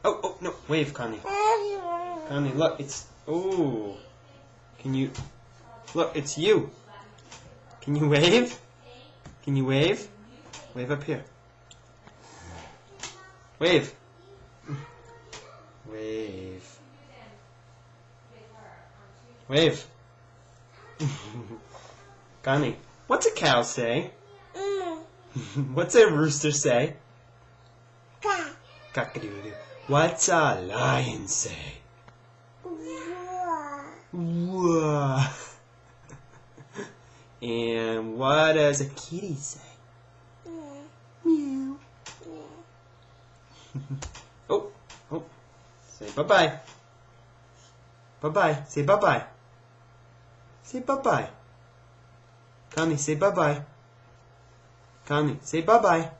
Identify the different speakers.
Speaker 1: Oh, no. Wave, Connie. Connie, look. It's... Oh. Can you... Look, it's you. Can you wave? Can you wave? Wave up here. Wave. Wave. Wave. Connie, what's a cow say? What's a rooster say? Cock-a-doodle-doo. What's a lion say? Whoa. And what does a kitty say? Meow. Oh. Say bye-bye. Bye-bye. Say bye-bye. Say bye-bye. Connie, say bye-bye. Connie, say bye-bye.